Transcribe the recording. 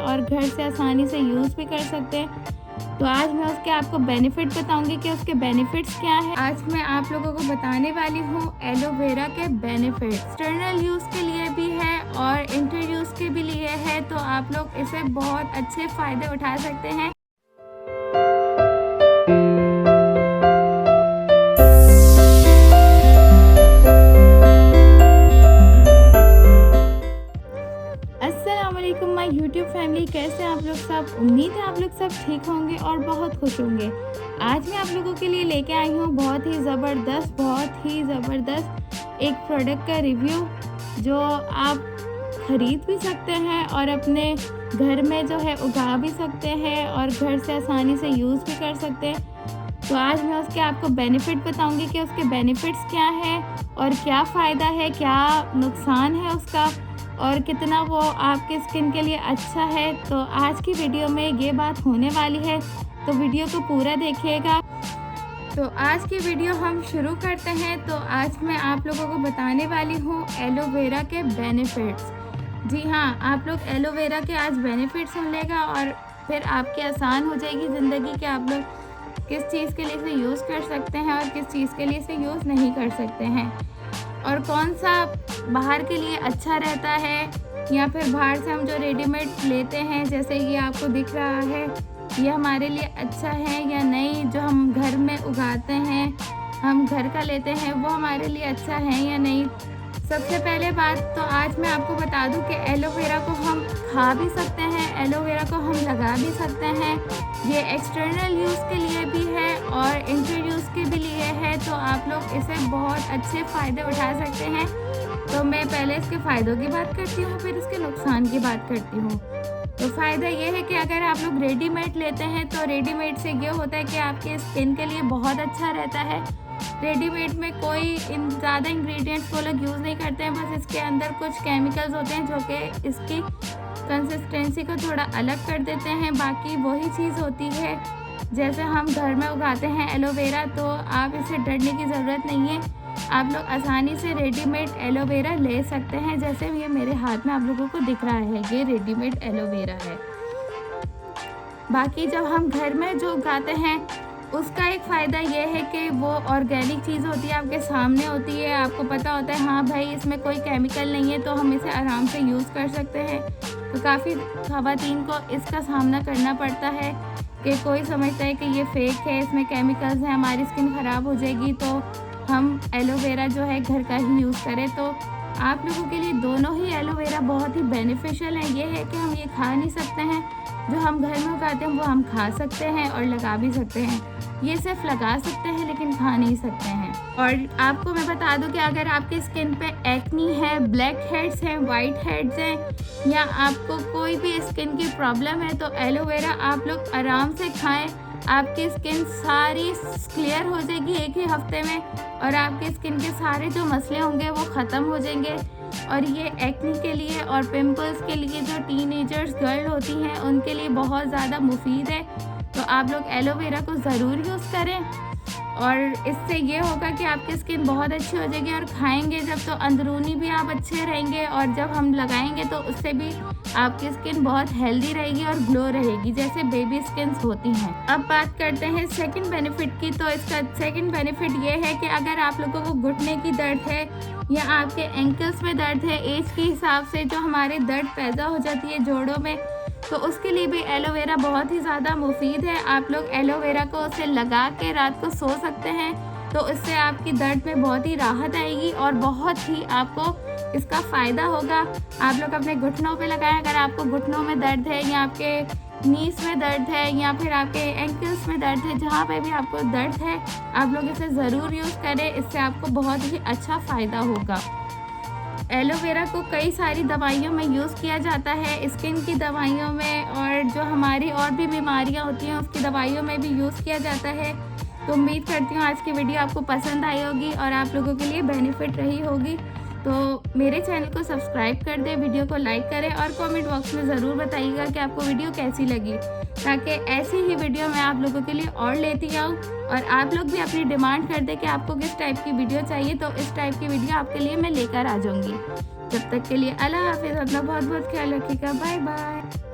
और घर से आसानी से यूज़ भी कर सकते हैं। तो आज मैं उसके आपको बेनिफिट बताऊंगी कि उसके बेनिफिट्स क्या है। आज मैं आप लोगों को बताने वाली हूँ एलोवेरा के बेनिफिट। एक्सटर्नल यूज़ के लिए भी है और इंटर यूज़ के भी लिए है, तो आप लोग इसे बहुत अच्छे फ़ायदे उठा सकते हैं। अस्सलामुअलैकुम माय यूट्यूब फैमिली, कैसे हैं आप लोग सब। उम्मीद है आप लोग सब ठीक होंगे और बहुत खुश होंगे। आज मैं आप लोगों के लिए लेके आई हूँ बहुत ही ज़बरदस्त एक प्रोडक्ट का रिव्यू जो आप ख़रीद भी सकते हैं और अपने घर में जो है उगा भी सकते हैं और घर से आसानी से यूज़ भी कर सकते हैं। तो आज मैं उसके आपको बेनिफिट बताऊंगी कि उसके बेनिफिट्स क्या हैं और क्या फ़ायदा है, क्या नुकसान है उसका और कितना वो आपके स्किन के लिए अच्छा है। तो आज की वीडियो में ये बात होने वाली है, तो वीडियो को पूरा देखिएगा। तो आज की वीडियो हम शुरू करते हैं। तो आज मैं आप लोगों को बताने वाली हूँ एलोवेरा के बेनिफिट्स। जी हाँ, आप लोग एलोवेरा के आज बेनिफिट सुन लेगा और फिर आपकी आसान हो जाएगी ज़िंदगी कि आप लोग किस चीज़ के लिए इसे यूज़ कर सकते हैं और किस चीज़ के लिए इसे यूज़ नहीं कर सकते हैं, और कौन सा बाहर के लिए अच्छा रहता है या फिर बाहर से हम जो रेडीमेड लेते हैं, जैसे ये आपको दिख रहा है, ये हमारे लिए अच्छा है या नहीं। जो हम घर में उगाते हैं, हम घर का लेते हैं, वो हमारे लिए अच्छा है या नहीं। सबसे पहले बात तो आज मैं आपको बता दूं कि एलोवेरा को हम खा भी सकते हैं, एलोवेरा को हम लगा भी सकते हैं। ये एक्सटर्नल यूज़ के लिए भी है और इंटर यूज़ के भी लिए है, तो आप लोग इसे बहुत अच्छे फ़ायदे उठा सकते हैं। तो मैं पहले इसके फ़ायदों की बात करती हूँ, फिर इसके नुकसान की बात करती हूँ। तो फ़ायदा ये है कि अगर आप लोग रेडीमेड लेते हैं तो रेडीमेड से ये होता है कि आपके स्किन के लिए बहुत अच्छा रहता है। रेडीमेड में कोई ज़्यादा इंग्रेडिएंट्स वो लोग यूज़ नहीं करते हैं, बस इसके अंदर कुछ केमिकल्स होते हैं जो कि इसकी कंसिस्टेंसी को थोड़ा अलग कर देते हैं। बाकी वही चीज़ होती है जैसे हम घर में उगाते हैं एलोवेरा, तो आप इसे डरने की ज़रूरत नहीं है। आप लोग आसानी से रेडीमेड एलोवेरा ले सकते हैं। जैसे ये मेरे हाथ में आप लोगों को दिख रहा है, ये रेडीमेड एलोवेरा है। बाकी जब हम घर में जो उगाते हैं उसका एक फ़ायदा ये है कि वो ऑर्गेनिक चीज़ होती है, आपके सामने होती है, आपको पता होता है हाँ भाई इसमें कोई केमिकल नहीं है, तो हम इसे आराम से यूज़ कर सकते हैं। तो काफ़ी ख़वातीन को इसका सामना करना पड़ता है कि कोई समझता है कि ये फेक है, इसमें केमिकल्स हैं, हमारी स्किन ख़राब हो जाएगी, तो हम एलोवेरा जो है घर का ही यूज़ करें। तो आप लोगों के लिए दोनों ही एलोवेरा बहुत ही बेनिफिशियल है। ये है कि हम ये खा नहीं सकते हैं, जो हम घर में उगाते हैं वो हम खा सकते हैं और लगा भी सकते हैं। ये सिर्फ लगा सकते हैं लेकिन खा नहीं सकते हैं। और आपको मैं बता दूं कि अगर आपकी स्किन पे एक्नी है, ब्लैक हेड्स हैं, वाइट हेड्स हैं, या आपको कोई भी स्किन की प्रॉब्लम है, तो एलोवेरा आप लोग आराम से खाएं। आपकी स्किन सारी क्लियर हो जाएगी एक ही हफ्ते में और आपकी स्किन के सारे जो मसले होंगे वो ख़त्म हो जाएंगे। और ये एक्नी के लिए और पिंपल्स के लिए, जो टीनेजर्स गर्ल होती हैं उनके लिए बहुत ज़्यादा मुफीद है। तो आप लोग एलोवेरा को ज़रूर यूज़ करें और इससे ये होगा कि आपकी स्किन बहुत अच्छी हो जाएगी। और खाएंगे जब तो अंदरूनी भी आप अच्छे रहेंगे, और जब हम लगाएंगे तो उससे भी आपकी स्किन बहुत हेल्दी रहेगी और ग्लो रहेगी जैसे बेबी स्किन्स होती हैं। अब बात करते हैं सेकंड बेनिफिट की। तो इसका सेकंड बेनिफिट ये है कि अगर आप लोगों को घुटने की दर्द है या आपके एंकल्स में दर्द है, एज के हिसाब से जो हमारे दर्द पैदा हो जाती है जोड़ों में, तो उसके लिए भी एलोवेरा बहुत ही ज़्यादा मुफीद है। आप लोग एलोवेरा को उसे लगा के रात को सो सकते हैं, तो इससे आपकी दर्द में बहुत ही राहत आएगी और बहुत ही आपको इसका फ़ायदा होगा। आप लोग अपने घुटनों पे लगाएं। अगर आपको घुटनों में दर्द है या आपके नीस में दर्द है या फिर आपके एंकल्स में दर्द है, जहाँ पे भी आपको दर्द है, आप लोग इसे ज़रूर यूज़ करें। इससे आपको बहुत ही अच्छा फ़ायदा होगा। एलोवेरा को कई सारी दवाइयों में यूज़ किया जाता है, स्किन की दवाइयों में, और जो हमारी और भी बीमारियां होती हैं उसकी दवाइयों में भी यूज़ किया जाता है। तो उम्मीद करती हूँ आज की वीडियो आपको पसंद आई होगी और आप लोगों के लिए बेनिफिट रही होगी। तो मेरे चैनल को सब्सक्राइब कर दें, वीडियो को लाइक करें और कमेंट बॉक्स में ज़रूर बताइएगा कि आपको वीडियो कैसी लगी, ताकि ऐसी ही वीडियो मैं आप लोगों के लिए और लेती आऊँ और आप लोग भी अपनी डिमांड कर दें कि आपको किस टाइप की वीडियो चाहिए, तो इस टाइप की वीडियो आपके लिए मैं लेकर आ जाऊँगी। जब तक के लिए अल्लाह हाफिज़, अपना बहुत बहुत ख्याल रखिएगा। Bye bye.